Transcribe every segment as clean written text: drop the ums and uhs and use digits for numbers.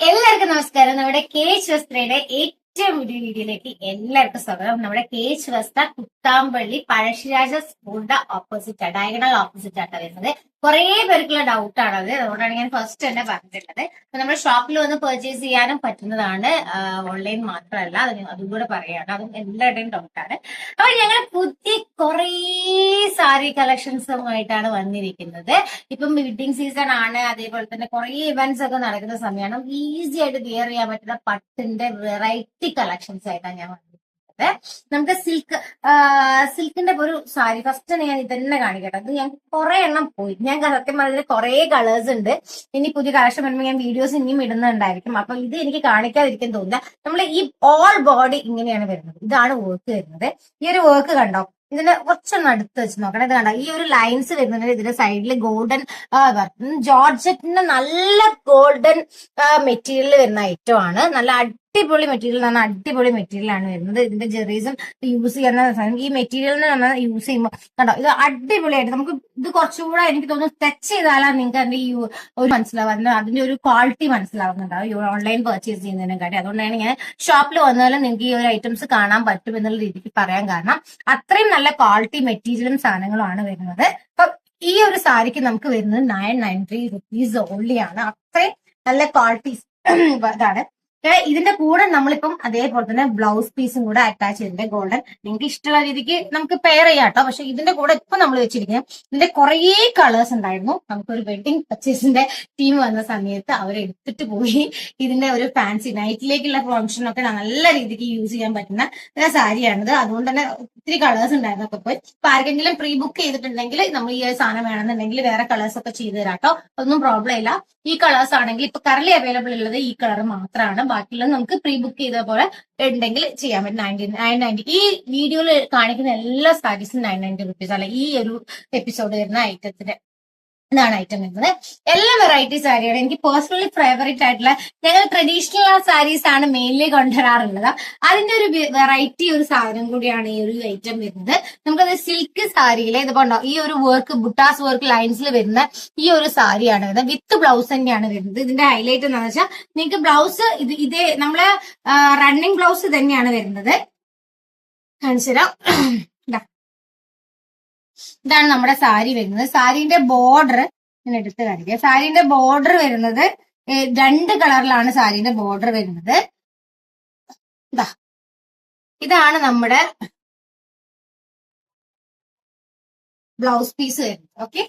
എല്ലാവർക്കും നമസ്കാരം. നമ്മുടെ കേച്ച് വസ്ത്രയുടെ ഏറ്റവും പുതിയ വീഡിയോയിലേക്ക് എല്ലാവർക്കും സ്വാഗതം. നമ്മുടെ കേച്ച് വസ്ത്ര കുത്താമ്പള്ളി പഴശ്ശിരാജ സ്കൂളിന്റെ ഓപ്പോസിറ്റ് ഡയഗണൽ ഓപ്പോസിറ്റ് ആയിട്ട് വരുന്നത്. കുറെ പേർക്കുള്ള ഡൗട്ടാണ് അത്. അതുകൊണ്ടാണ് ഞാൻ ഫസ്റ്റ് തന്നെ പറഞ്ഞിട്ടുള്ളത്. അപ്പൊ നമ്മുടെ ഷോപ്പിൽ വന്ന് പർച്ചേസ് ചെയ്യാനും പറ്റുന്നതാണ്, ഓൺലൈൻ മാത്രമല്ല. അതും കൂടെ പറയാണ്, അതും എല്ലാവരുടെയും ഡൗട്ടാണ്. അപ്പൊ ഞങ്ങൾ പുതിയ കുറെ സാരി കളക്ഷൻസുമായിട്ടാണ് വന്നിരിക്കുന്നത്. ഇപ്പം വെഡിങ് സീസൺ ആണ്, അതേപോലെ തന്നെ കുറെ ഇവന്റ്സ് ഒക്കെ നടക്കുന്ന സമയമാണ്. ഈസി ആയിട്ട് വിയർ ചെയ്യാൻ പറ്റുന്ന പട്ടിന്റെ വെറൈറ്റി കളക്ഷൻസ് ആയിട്ടാണ് ഞാൻ വന്നിരിക്കുന്നത്. നമുക്ക് സിൽക്കിന്റെ ഒരു സാരി ഫസ്റ്റ് ഞാൻ ഇതന്നെ കാണിക്കട്ടെ. ഇത് ഞാൻ കുറെ എണ്ണം പോയി. ഞാൻ സത്യം പറഞ്ഞതിൽ കുറെ കളേഴ്സ് ഉണ്ട്. ഇനി പുതിയ കളക്ഷൻ വരുമ്പോൾ ഞാൻ വീഡിയോസ് ഇനിയും ഇടുന്നുണ്ടായിരിക്കും. അപ്പൊ ഇത് എനിക്ക് കാണിക്കാതിരിക്കാൻ തോന്നില്ല. നമ്മൾ ഈ ഓൾ ബോഡി ഇങ്ങനെയാണ് വരുന്നത്. ഇതാണ് വർക്ക് വരുന്നത്. ഈ ഒരു വർക്ക് കണ്ടോ? ഇതിന്റെ കുറച്ചൊന്ന് അടുത്ത് വെച്ച് നോക്കണം. ഇത് കണ്ടോ? ഈ ഒരു ലൈൻസ് വരുന്നുണ്ട്. ഇതിന്റെ സൈഡിൽ ഗോൾഡൻ ജോർജറ്റിന്റെ നല്ല ഗോൾഡൻ മെറ്റീരിയൽ വരുന്ന ഐറ്റം ആണ്. നല്ല അടിപൊളി മെറ്റീരിയൽ എന്ന് പറഞ്ഞാൽ അടിപൊളി മെറ്റീരിയൽ ആണ് വരുന്നത്. ഇതിന്റെ ജെറീസും യൂസ് ചെയ്യുന്ന ഈ മെറ്റീരിയലിന് നമ്മൾ യൂസ് ചെയ്യുമ്പോൾ കണ്ടോ, ഇത് അടിപൊളിയായിട്ട് നമുക്ക് ഇത് കുറച്ചുകൂടെ എനിക്ക് തോന്നുന്നു ടച്ച് ചെയ്താലാണ് നിങ്ങൾക്ക് അതിന്റെ ഈ ഒരു മനസ്സിലാവുന്നത്, അതിന്റെ ഒരു ക്വാളിറ്റി മനസ്സിലാവുന്നുണ്ടാവും ഓൺലൈൻ പർച്ചേസ് ചെയ്യുന്നതിനെക്കാട്ടി. അതുകൊണ്ടാണ് ഞാൻ ഷോപ്പിൽ വന്നാലും നിങ്ങൾക്ക് ഈ ഒരു ഐറ്റംസ് കാണാൻ പറ്റും എന്നുള്ള രീതിക്ക് പറയാൻ കാരണം അത്രയും നല്ല ക്വാളിറ്റി മെറ്റീരിയലും സാധനങ്ങളുമാണ് വരുന്നത്. അപ്പൊ ഈ ഒരു സാരിക്ക് നമുക്ക് വരുന്നത് 993 rupees ഓൺലി ആണ്. അത്രയും നല്ല ക്വാളിറ്റി ഇതാണ്. ഇതിന്റെ കൂടെ നമ്മളിപ്പം അതേപോലെ തന്നെ ബ്ലൗസ് പീസും കൂടെ അറ്റാച്ച് ചെയ്തിട്ടുണ്ട്. ഗോൾഡൻ നിങ്ങൾക്ക് ഇഷ്ടമുള്ള രീതിക്ക് നമുക്ക് പെയർ ചെയ്യാം കേട്ടോ. പക്ഷെ ഇതിന്റെ കൂടെ ഇപ്പൊ നമ്മൾ വെച്ചിരിക്കുന്നത് ഇതിന്റെ കുറേ കളേഴ്സ് ഉണ്ടായിരുന്നു. നമുക്കൊരു വെഡിങ് പർച്ചേസിന്റെ ടീം വന്ന സമയത്ത് അവരെടുത്തിട്ട് പോയി. ഇതിന്റെ ഒരു ഫാൻസി നൈറ്റിലേക്കുള്ള ഫംഗ്ഷനൊക്കെ നല്ല രീതിക്ക് യൂസ് ചെയ്യാൻ പറ്റുന്ന സാരിയാണിത്. അതുകൊണ്ട് തന്നെ ഒത്തിരി കളേഴ്സ് ഉണ്ടായിരുന്നു. ഒക്കെ പോയി ഇപ്പൊ ആർക്കെങ്കിലും പ്രീ ബുക്ക് ചെയ്തിട്ടുണ്ടെങ്കിൽ നമ്മൾ ഈ സാധനം വേണമെന്നുണ്ടെങ്കിൽ വേറെ കളേഴ്സ് ഒക്കെ ചെയ്ത് തരാം കേട്ടോ. ഒന്നും പ്രോബ്ലം ഇല്ല. ഈ കളേഴ്സ് ആണെങ്കിൽ ഇപ്പൊ കറലി അവൈലബിൾ ഉള്ളത് ഈ കളർ മാത്രമാണ്. ബാക്കിയുള്ളത് നമുക്ക് പ്രീ ബുക്ക് ചെയ്ത പോലെ ഉണ്ടെങ്കിൽ ചെയ്യാൻ പറ്റും. 990. ഈ വീഡിയോയിൽ കാണിക്കുന്ന എല്ലാ സാരീസും 990 rupees അല്ല. ഈ ഒരു എപ്പിസോഡ് വരുന്ന ഐറ്റത്തിന്റെ ഇതാണ് ഐറ്റം വരുന്നത്. എല്ലാ വെറൈറ്റി സാരിയാണ്. എനിക്ക് പേഴ്സണലി ഫേവറേറ്റ് ആയിട്ടുള്ള, ഞങ്ങൾ ട്രഡീഷണൽ സാരീസ് ആണ് മെയിൻലി കൊണ്ടുവരാറുള്ളത്. അതിന്റെ ഒരു വെറൈറ്റി ഒരു സാധനം കൂടിയാണ് ഈ ഒരു ഐറ്റം വരുന്നത്. നമുക്കത് സിൽക്ക് സാരിയിലെ ഇതുകൊണ്ടോ ഈ ഒരു വർക്ക് ബുട്ടാസ് വർക്ക് ലൈൻസിൽ വരുന്ന ഈ ഒരു സാരിയാണ് വരുന്നത്. വിത്ത് ബ്ലൗസ് തന്നെയാണ് വരുന്നത്. ഇതിന്റെ ഹൈലൈറ്റ് എന്താണെന്ന് വെച്ചാൽ നിങ്ങൾക്ക് ബ്ലൗസ് ഇതേ നമ്മളെ റണ്ണിങ് ബ്ലൗസ് തന്നെയാണ് വരുന്നത്. കാണിച്ചുതരാം. ഇതാണ് നമ്മുടെ സാരി വരുന്നത്. സാരിന്റെ ബോർഡർ ഞാൻ എടുത്ത് കാണിക്കാം. സാരിന്റെ ബോർഡർ വരുന്നത് 2 കളറിലാണ് സാരിന്റെ ബോർഡർ വരുന്നത്. ഇതാണ് നമ്മുടെ ബ്ലൗസ് പീസ് വരുന്നത്. ഓക്കെ,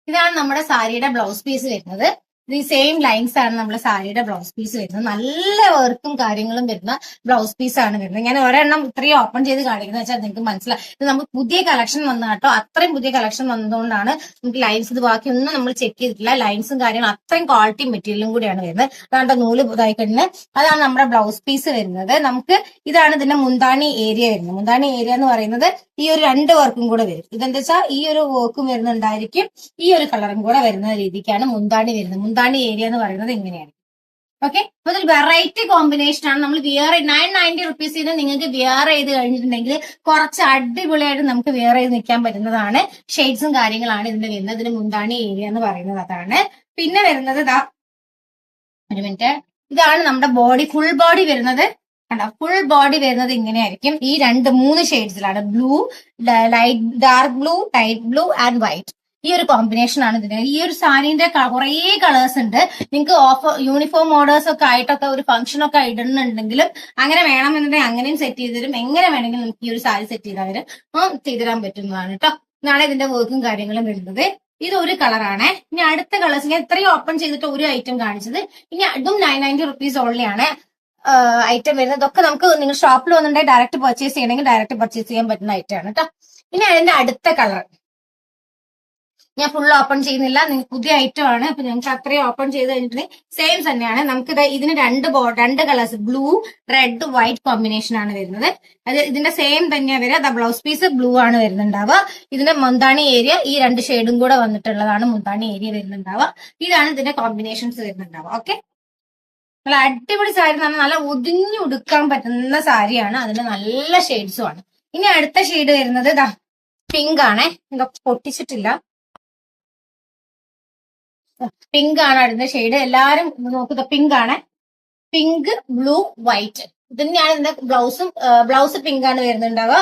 ഇതാണ് നമ്മുടെ സാരിയുടെ ബ്ലൗസ് പീസ് വരുന്നത്. ഈ സെയിം ലൈൻസ് ആണ് നമ്മുടെ സാരിയുടെ ബ്ലൗസ് പീസ് വരുന്നത്. നല്ല വർക്കും കാര്യങ്ങളും വരുന്ന ബ്ലൗസ് പീസ് ആണ് വരുന്നത്. ഞാൻ ഒരെണ്ണം ഇത്രയും ഓപ്പൺ ചെയ്ത് കാണിക്കുന്നത് വെച്ചാൽ നിങ്ങൾക്ക് മനസ്സിലാവും. ഇത് നമുക്ക് പുതിയ കളക്ഷൻ വന്ന കേട്ടോ. അത്രയും പുതിയ കളക്ഷൻ വന്നതുകൊണ്ടാണ് നമുക്ക് ലൈൻസ് ഇത് ബാക്കിയൊന്നും നമ്മൾ ചെക്ക് ചെയ്തിട്ടില്ല. ലൈൻസും കാര്യങ്ങളും അത്രയും ക്വാളിറ്റി മെറ്റീരിയലും കൂടിയാണ് വരുന്നത്. അതാണ്ട് നൂല് ഇതായി കഴിഞ്ഞാൽ അതാണ് നമ്മുടെ ബ്ലൗസ് പീസ് വരുന്നത്. നമുക്ക് ഇതാണ് ഇതിന്റെ മുന്താണി ഏരിയ വരുന്നത്. മുന്താണി ഏരിയ എന്ന് പറയുന്നത് ഈ ഒരു 2 വർക്കും കൂടെ വരും. ഇതെന്താ വെച്ചാൽ ഈ ഒരു വർക്കും വരുന്നുണ്ടായിരിക്കും, ഈ ഒരു കളറും കൂടെ വരുന്ന രീതിക്കാണ് മുന്താണി വരുന്നത്. മുന്താണി ഏരിയ എന്ന് പറയുന്നത് ഇങ്ങനെയാണ്. ഓക്കെ, അപ്പൊ ഇതൊരു വെറൈറ്റി കോമ്പിനേഷൻ ആണ്. നമ്മൾ വിയർ 990 rupees നിങ്ങൾക്ക് വിയർ ചെയ്ത് കഴിഞ്ഞിട്ടുണ്ടെങ്കിൽ കുറച്ച് അടിപൊളിയായിട്ട് നമുക്ക് വിയർ ചെയ്ത് നിൽക്കാൻ പറ്റുന്നതാണ്. ഷെയ്ഡ്സും കാര്യങ്ങളാണ് ഇതിന്റെ വരുന്നത്. ഇതിന്റെ മുന്താണി ഏരിയ എന്ന് പറയുന്നത് അതാണ്. പിന്നെ വരുന്നത് ഒരു മിനിറ്റ്, ഇതാണ് നമ്മുടെ ബോഡി, ഫുൾ ബോഡി വരുന്നത്. കണ്ടോ, ഫുൾ ബോഡി വരുന്നത് ഇങ്ങനെയായിരിക്കും. ഈ 3 ഷെയ്ഡ്സിലാണ്. Blue, light dark blue, light blue and white. ഈ ഒരു കോമ്പിനേഷൻ ആണ് ഇതിന്. ഈ ഒരു സാരീന്റെ കുറെ കളേഴ്സ് ഉണ്ട്. നിങ്ങൾക്ക് യൂണിഫോം ഓർഡേഴ്സ് ഒക്കെ ആയിട്ടൊക്കെ ഒരു ഫംഗ്ഷൻ ഒക്കെ ഇടുന്നുണ്ടെങ്കിലും അങ്ങനെ വേണമെന്നുണ്ടെങ്കിൽ അങ്ങനെയും സെറ്റ് ചെയ്ത് തരും. എങ്ങനെ വേണമെങ്കിലും നമുക്ക് ഈ ഒരു സാരി സെറ്റ് ചെയ്തുതരാൻ പറ്റുന്നതാണ് കേട്ടോ. ഇതാണ് ഇതിന്റെ വർക്കും കാര്യങ്ങളും വരുന്നത്. ഇത് ഒരു കളറാണ്. ഇനി അടുത്ത കളേഴ്സ് ഞാൻ ഇത്രയും ഓപ്പൺ ചെയ്തിട്ട് ഒരു ഐറ്റം കാണിച്ചത്. ഇനി അതും 990 rupees ഓൺലി ആണ് ഐറ്റം വരുന്നത്. ഇതൊക്കെ നമുക്ക് നിങ്ങൾ ഷോപ്പിൽ വന്നിട്ടുണ്ടെങ്കിൽ ഡയറക്റ്റ് പർച്ചേസ് ചെയ്യണമെങ്കിൽ ഡയറക്റ്റ് പർച്ചേസ് ചെയ്യാൻ പറ്റുന്ന ഐറ്റം ആണ് കേട്ടോ. ഇനി അതിന്റെ അടുത്ത കളർ ഞാൻ ഫുൾ ഓപ്പൺ ചെയ്യുന്നില്ല, നിങ്ങൾക്ക് പുതിയ ഐറ്റം ആണ്. അപ്പൊ ഞങ്ങൾക്ക് അത്രയും ഓപ്പൺ ചെയ്ത് കഴിഞ്ഞിട്ടുണ്ടെങ്കിൽ സെയിം തന്നെയാണ്. നമുക്ക് ഇതിന് 2 colours, blue, red, white combination ആണ് വരുന്നത്. അത് ഇതിന്റെ സെയിം തന്നെയാണ് വരിക. ബ്ലൗസ് പീസ് ബ്ലൂ ആണ് വരുന്നുണ്ടാവുക. ഇതിന്റെ മുന്താണി ഏരിയ ഈ 2 ഷെയ്ഡും കൂടെ വന്നിട്ടുള്ളതാണ് മുന്താണി ഏരിയ വരുന്നുണ്ടാവുക. ഇതാണ് ഇതിന്റെ കോമ്പിനേഷൻസ് വരുന്നുണ്ടാവുക. ഓക്കെ, നല്ല അടിപൊളി സാരി, നല്ല ഒതുങ്ങി പറ്റുന്ന സാരിയാണ്. അതിന്റെ നല്ല ഷെയ്ഡ്സും ആണ്. ഇനി അടുത്ത ഷെയ്ഡ് വരുന്നത് പിങ്ക് ആണേ. ഇതൊക്കെ പൊട്ടിച്ചിട്ടില്ല. പിങ്ക് ആണ് അടുത്ത ഷെയ്ഡ്. എല്ലാരും നോക്കുക, പിങ്ക് ആണ്. Pink, blue, white. ഇത് തന്നെയാണ് ഇതിന്റെ ബ്ലൗസ് പിങ്ക് ആണ് വരുന്നുണ്ടാവുക.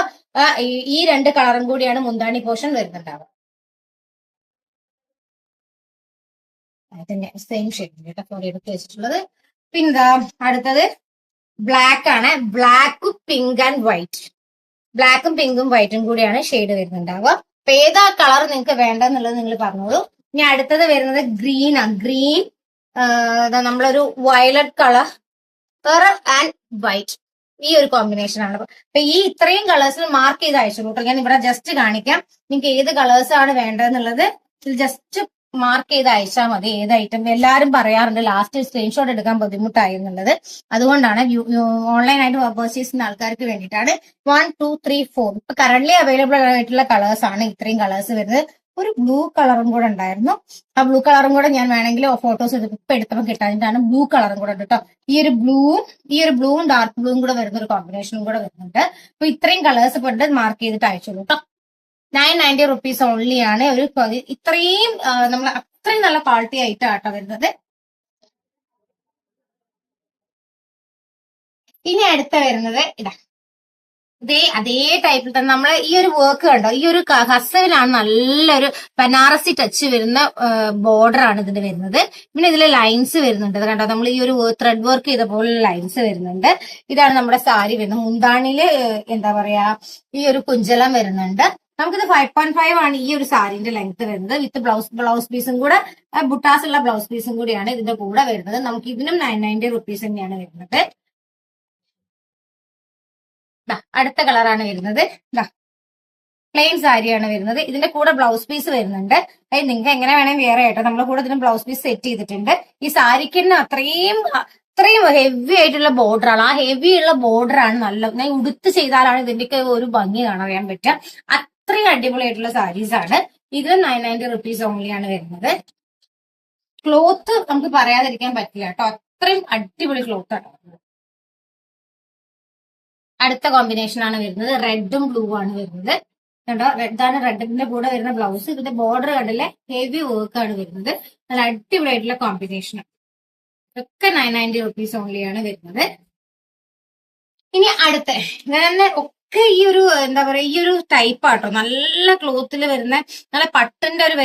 ഈ രണ്ട് കളറും കൂടിയാണ് മുന്താണി പോർഷൻ വരുന്നുണ്ടാവുക. സെയിം ഷെയ്ഡ് കേട്ടോ, ഫോർ എടുത്ത് വെച്ചിട്ടുള്ളത്. പിന്നെ അടുത്തത് ബ്ലാക്ക് ആണ്. Black, pink and white. ബ്ലാക്കും പിങ്കും വൈറ്റും കൂടിയാണ് ഷെയ്ഡ് വരുന്നുണ്ടാവുക. അപ്പൊ ഏതാ കളർ നിങ്ങൾക്ക് വേണ്ടെന്നുള്ളത് നിങ്ങൾ പറഞ്ഞോളൂ. ഇനി അടുത്തത് വരുന്നത് ഗ്രീൻ ആണ്. ഗ്രീൻ, നമ്മളൊരു വയലറ്റ് കളർ ആൻഡ് വൈറ്റ്, ഈ ഒരു കോമ്പിനേഷൻ ആണ്. അപ്പൊ ഈ ഇത്രയും കളേഴ്സിൽ മാർക്ക് ചെയ്ത് അയച്ചോളൂ കേട്ടോ. ഞാൻ ഇവിടെ ജസ്റ്റ് കാണിക്കാം. നിങ്ങൾക്ക് ഏത് കളേഴ്സ് ആണ് വേണ്ടതെന്നുള്ളത് ജസ്റ്റ് മാർക്ക് ചെയ്ത് അയച്ചാൽ മതി. ഏത് ഐറ്റം എല്ലാവരും പറയാറുണ്ട് ലാസ്റ്റ് സ്ക്രീൻഷോട്ട് എടുക്കാൻ ബുദ്ധിമുട്ടായി എന്നുള്ളത്. അതുകൊണ്ടാണ് ഓൺലൈനായിട്ട് പർച്ചേസ് ചെയ്യുന്ന ആൾക്കാർക്ക് വേണ്ടിയിട്ടാണ്. 1, 2, 3, 4 ഇപ്പൊ കറന്റ് അവൈലബിൾ ആയിട്ടുള്ള കളേഴ്സ് ആണ് ഇത്രയും കളേഴ്സ് വരുന്നത്. ഒരു ബ്ലൂ കളറും കൂടെ ഉണ്ടായിരുന്നു. ആ ബ്ലൂ കളറും കൂടെ ഞാൻ വേണമെങ്കിൽ ഫോട്ടോസ് ഇപ്പൊ എടുത്തപ്പോൾ കിട്ടാനായിട്ടാണ് ബ്ലൂ കളറും കൂടെ ഉണ്ട് കേട്ടോ. ഈ ഒരു ബ്ലൂവും ഡാർക്ക് ബ്ലൂവും കൂടെ വരുന്ന ഒരു കോമ്പിനേഷനും കൂടെ വരുന്നുണ്ട്. അപ്പൊ ഇത്രയും കളേഴ്സ് പെട്ട് മാർക്ക് ചെയ്തിട്ട് അയച്ചോളൂ കേട്ടോ. 990 rupees ഓൺലി ആണ്. ഒരു ഇത്രയും നമ്മൾ അത്രയും നല്ല ക്വാളിറ്റി ആയിട്ടാട്ടോ വരുന്നത്. ഇനി അടുത്ത വരുന്നത് ഇതാ, അതേ ടൈപ്പിൽ തന്നെ നമ്മളെ ഈ ഒരു വർക്ക് കണ്ടോ, ഈ ഒരു ഹസവിലാണ് നല്ലൊരു ബനാറസി ടച്ച് വരുന്ന ബോർഡർ ആണ് ഇതിന് വരുന്നത്. പിന്നെ ഇതിൽ ലൈൻസ് വരുന്നുണ്ട് കണ്ടോ, നമ്മൾ ഈ ഒരു ത്രെഡ് വർക്ക് ചെയ്ത പോലെ ലൈൻസ് വരുന്നുണ്ട്. ഇതാണ് നമ്മുടെ സാരി വരുന്നത്. മുന്താണിയില് എന്താ പറയാ, ഈ ഒരു കുഞ്ചലം വരുന്നുണ്ട്. നമുക്കിത് 5.5 ആണ് ഈ ഒരു സാരിന്റെ ലെങ്ത് വരുന്നത്. വിത്ത് ബ്ലൗസ് പീസും കൂടെ, ബുട്ടാസ് ഉള്ള ബ്ലൗസ് പീസും കൂടിയാണ് ഇതിന്റെ കൂടെ വരുന്നത്. നമുക്ക് ഇതിനും 990 rupees തന്നെയാണ് വരുന്നത്. അടുത്ത കളറാണ് വരുന്നത്. പ്ലെയിൻ സാരിയാണ് വരുന്നത്. ഇതിന്റെ കൂടെ ബ്ലൗസ് പീസ് വരുന്നുണ്ട്. അത് നിങ്ങൾക്ക് എങ്ങനെ വേണമെങ്കിൽ വേറെ ആയിട്ടോ, നമ്മുടെ കൂടെ ഇതിന് ബ്ലൗസ് പീസ് സെറ്റ് ചെയ്തിട്ടുണ്ട്. ഈ സാരിക്ക് തന്നെ അത്രയും ഹെവി ആയിട്ടുള്ള ബോർഡർ ആണ്. ആ ഹെവി ഉള്ള ബോർഡർ ആണ് നല്ല ഉടുത്ത് ചെയ്താലാണ് ഇതിന്റെയൊക്കെ ഒരു ഭംഗി കാണാൻ പറ്റുക. അത്രയും അടിപൊളിയായിട്ടുള്ള സാരീസ് ആണ്. ഇതിന് 990 rupees ഓൺലി ആണ് വരുന്നത്. ക്ലോത്ത് നമുക്ക് പറയാതിരിക്കാൻ പറ്റില്ല കേട്ടോ, അത്രയും അടിപൊളി ക്ലോത്ത് ആണ്. അടുത്ത കോമ്പിനേഷൻ ആണ് വരുന്നത്. റെഡും ബ്ലൂ ആണ് വരുന്നത് കണ്ടോ. ഇതാണ് റെഡിന്റെ കൂടെ വരുന്ന ബ്ലൗസ്. ഇതിന്റെ ബോർഡർ കണ്ടില്ലേ, ഹെവി വർക്ക് ആണ് വരുന്നത്. നല്ല അടിപൊളിയായിട്ടുള്ള കോമ്പിനേഷൻ. ഒക്കെ 990 rupees ഓൺലി ആണ് വരുന്നത്. ഇനി അടുത്ത തന്നെ ഒക്കെ ഈ ഒരു എന്താ പറയാ, ഈ ഒരു ടൈപ്പ് ആട്ടോ, നല്ല ക്ലോത്തിൽ വരുന്ന നല്ല പട്ടിന്റെ ഒരു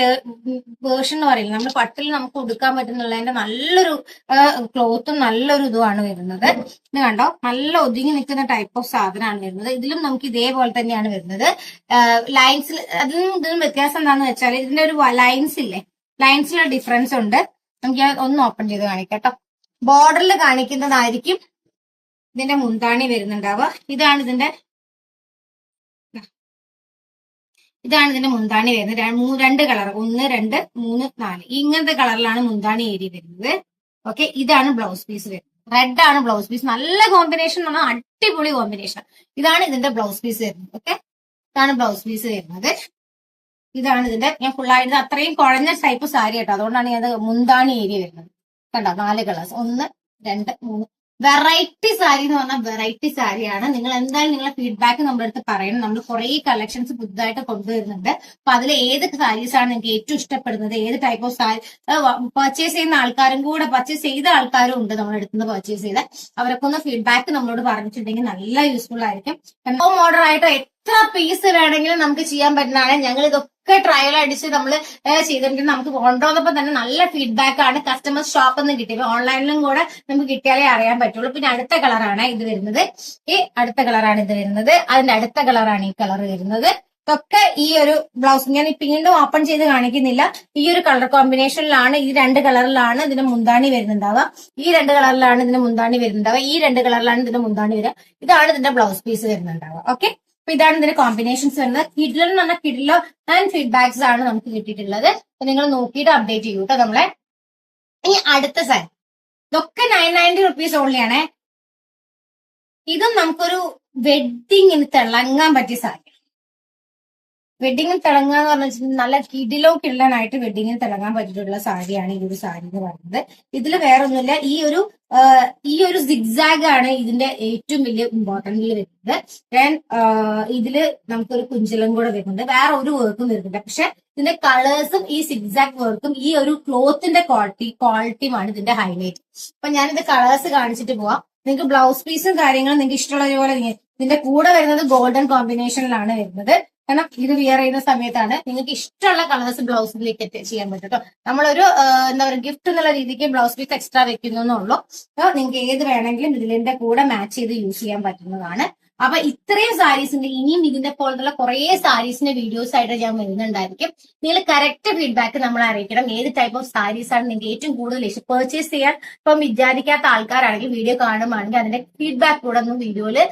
വേർഷൻ എന്ന് പറയുന്നത്. നമ്മൾ പട്ടിൽ നമുക്ക് ഉടുക്കാൻ പറ്റുന്നുള്ളതിന്റെ നല്ലൊരു ക്ലോത്തും നല്ലൊരു ഇതുമാണ് വരുന്നത്. ഇത് കണ്ടോ, നല്ല ഒതുങ്ങി നിൽക്കുന്ന ടൈപ്പ് ഓഫ് സാധനമാണ് വരുന്നത്. ഇതിലും നമുക്ക് ഇതേപോലെ തന്നെയാണ് വരുന്നത്. ലൈൻസിൽ ഇതിനും വ്യത്യാസം എന്താണെന്ന് വെച്ചാൽ ഇതിന്റെ ഒരു ലൈൻസ് ഇല്ലേ, ലൈൻസിലുള്ള ഡിഫറൻസ് ഉണ്ട്. നമുക്ക് ഒന്ന് ഓപ്പൺ ചെയ്ത് കാണിക്കാം കേട്ടോ. ബോർഡറിൽ കാണിക്കുന്നതായിരിക്കും ഇതിന്റെ മുന്താണി വരുന്നുണ്ടാവുക. ഇതാണ് ഇതിന്റെ മുന്താണി വരുന്നത്. രണ്ട് കളർ, 1, 2, 3, 4 ഇങ്ങനത്തെ കളറിലാണ് മുന്താണി ഏരിയ വരുന്നത്. ഓക്കെ, ഇതാണ് ബ്ലൗസ് പീസ് വരുന്നത്. റെഡ് ആണ് ബ്ലൗസ് പീസ്. നല്ല കോമ്പിനേഷൻ ആണ്, അടിപൊളി കോമ്പിനേഷൻ. ഇതാണ് ഇതിന്റെ ബ്ലൗസ് പീസ് വരുന്നത്. ഓക്കെ, ഇതാണ് ബ്ലൗസ് പീസ് വരുന്നത്. ഇതാണ് ഇതിന്റെ, ഞാൻ ഫുള്ളായിട്ട് അത്രയും കുഴഞ്ഞ ടൈപ്പ് സാരി കേട്ടോ, അതുകൊണ്ടാണ് ഞാൻ മുന്താണി ഏരിയ വരുന്നത്. കണ്ടോ, 4 കളേഴ്സ്, 1, 2, 3. വെറൈറ്റി സാരി എന്ന് പറഞ്ഞാൽ വെറൈറ്റി സാരിയാണ്. നിങ്ങൾ എന്തായാലും നിങ്ങളുടെ ഫീഡ്ബാക്ക് നമ്മുടെ അടുത്ത് പറയണം. നമ്മൾ കുറെ കളക്ഷൻസ് പുതുതായിട്ട് കൊണ്ടുവരുന്നുണ്ട്. അപ്പൊ അതിൽ ഏത് സാരീസ് ആണ് നിങ്ങൾക്ക് ഏറ്റവും ഇഷ്ടപ്പെടുന്നത്, ഏത് ടൈപ്പ് ഓഫ് സാരി പർച്ചേസ് ചെയ്യുന്ന ആൾക്കാരും കൂടെ, പർച്ചേസ് ചെയ്ത ആൾക്കാരും ഉണ്ട് നമ്മുടെ അടുത്ത് നിന്ന് പർച്ചേസ് ചെയ്ത്. അവരൊക്കെ ഒന്ന് ഫീഡ്ബാക്ക് നമ്മളോട് പറഞ്ഞിട്ടുണ്ടെങ്കിൽ നല്ല യൂസ്ഫുൾ ആയിരിക്കും. ഓർഡർ ആയിട്ട് എത്ര പീസ് വേണമെങ്കിലും നമുക്ക് ചെയ്യാൻ പറ്റുന്നതാണ്. ഞങ്ങൾ ഇതൊക്കെ ട്രയൽ അടിച്ച് നമ്മൾ ചെയ്തിട്ടുണ്ടെങ്കിൽ നമുക്ക് കൊണ്ടുവന്നപ്പോൾ തന്നെ നല്ല ഫീഡ്ബാക്ക് ആണ് കസ്റ്റമേഴ്സ് ഷോപ്പിൽ നിന്ന് കിട്ടിയത്. ഓൺലൈനിലും കൂടെ നമുക്ക് കിട്ടിയാലേ അറിയാൻ പറ്റുള്ളൂ. പിന്നെ അടുത്ത കളറാണ് ഇത് വരുന്നത്. അതിന്റെ അടുത്ത കളറാണ് ഈ കളർ വരുന്നത്. ഇതൊക്കെ ഈ ഒരു ബ്ലൗസ് ഞാൻ വീണ്ടും ഓപ്പൺ ചെയ്ത് കാണിക്കുന്നില്ല. ഈ ഒരു കളർ കോമ്പിനേഷനിലാണ്, ഈ 2 കളറിലാണ് ഇതിന്റെ മുന്താണി വരുന്നുണ്ടാവുക. ഈ 2 കളറിലാണ് ഇതിന്റെ മുന്താണി വരുന്നുണ്ടാവുക. ഈ 2 കളറിലാണ് ഇതിന്റെ മുന്താണി വരിക. ഇതാണ് ഇതിന്റെ ബ്ലൗസ് പീസ് വരുന്നുണ്ടാവുക. ഓക്കെ, അപ്പൊ ഇതാണ് ഇതിന്റെ കോമ്പിനേഷൻസ് വരുന്നത്. കിഡിലോ എന്ന് പറഞ്ഞാൽ കിഡിലോ ആൻഡ് ഫീഡ്ബാക്സ് ആണ് നമുക്ക് കിട്ടിയിട്ടുള്ളത്. അപ്പൊ നിങ്ങൾ നോക്കിയിട്ട് അപ്ഡേറ്റ് ചെയ്യൂ കേട്ടോ നമ്മളെ. ഇനി അടുത്ത സാരി, ഇതൊക്കെ 990 rupees ഓൺലി ആണേ. ഇതും നമുക്കൊരു വെഡിങ്ങിന് തിളങ്ങാൻ പറ്റിയ സാരി. വെഡിങ്ങിൽ തിളങ്ങുക എന്ന് പറഞ്ഞു വെച്ചിട്ടുണ്ടെങ്കിൽ നല്ല കിടിലോ കിള്ളനായിട്ട് വെഡിങ്ങിൽ തിളങ്ങാൻ പറ്റിയിട്ടുള്ള സാരിയാണ് ഈ ഒരു സാരി എന്ന് പറയുന്നത്. ഇതിൽ വേറൊന്നുമില്ല, ഈ ഒരു സിഗ്സാഗ് ആണ് ഇതിന്റെ ഏറ്റവും വലിയ ഇമ്പോർട്ടന്റ് വരുന്നത്. ഞാൻ ഇതില് നമുക്കൊരു കുഞ്ചലം കൂടെ വരുന്നുണ്ട്, വേറെ ഒരു വർക്കും വരുന്നുണ്ട്. പക്ഷെ ഇതിന്റെ കളേഴ്സും ഈ സിഗ്സാഗ് വർക്കും ഈ ഒരു ക്ലോത്തിന്റെ ക്വാളിറ്റിയുമാണ് ഇതിന്റെ ഹൈലൈറ്റ്. അപ്പൊ ഞാനിത് കളേഴ്സ് കാണിച്ചിട്ട് പോവാം. നിങ്ങൾക്ക് ബ്ലൗസ് പീസും കാര്യങ്ങളും നിങ്ങൾക്ക് ഇഷ്ടമുള്ള പോലെ ഇതിന്റെ കൂടെ വരുന്നത് ഗോൾഡൻ കോമ്പിനേഷനിലാണ് വരുന്നത്. കാരണം ഇത് വിയർ ചെയ്യുന്ന സമയത്താണ് നിങ്ങൾക്ക് ഇഷ്ടമുള്ള കളേഴ്സ് ബ്ലൗസിലേക്ക് ചെയ്യാൻ പറ്റും കേട്ടോ. നമ്മളൊരു എന്താ പറയുക ഗിഫ്റ്റ് എന്നുള്ള രീതിക്ക് ബ്ലൗസ് പീസ് എക്സ്ട്രാ വെക്കുന്നേ ഉള്ളൂ. അപ്പോൾ നിങ്ങൾക്ക് ഏത് വേണമെങ്കിലും ഇതിന്റെ കൂടെ മാച്ച് ചെയ്ത് യൂസ് ചെയ്യാൻ പറ്റുന്നതാണ്. അപ്പൊ ഇത്രയും സാരീസിന്റെ ഇനിയും ഇതിന്റെ പോലത്തുള്ള കുറെ സാരീസിന്റെ വീഡിയോസ് ആയിട്ട് ഞാൻ വരുന്നുണ്ടായിരിക്കും. നിങ്ങൾ കറക്റ്റ് ഫീഡ്ബാക്ക് നമ്മളെ അറിയിക്കണം. ഏത് ടൈപ്പ് ഓഫ് സാരീസ് ആണ് നിങ്ങൾക്ക് ഏറ്റവും കൂടുതൽ ഇഷ്ടം പർച്ചേസ് ചെയ്യാൻ ഇപ്പം വിചാരിക്കാത്ത ആൾക്കാരാണെങ്കിൽ വീഡിയോ കാണുകയാണെങ്കിൽ അതിന്റെ ഫീഡ്ബാക്ക് കൂടെ ഒന്ന് വീഡിയോയില്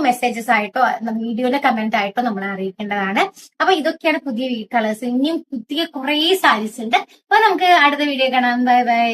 മെസ്സേജസ് ആയിട്ടോ വീഡിയോയിലെ കമന്റ് ആയിട്ടോ നമ്മളെ അറിയിക്കേണ്ടതാണ്. അപ്പൊ ഇതൊക്കെയാണ് പുതിയ കളേഴ്സ്. ഇനിയും പുതിയ കുറെ സാരീസ് ഉണ്ട്. അപ്പൊ നമുക്ക് അടുത്ത വീഡിയോ കാണാം. Bye bye.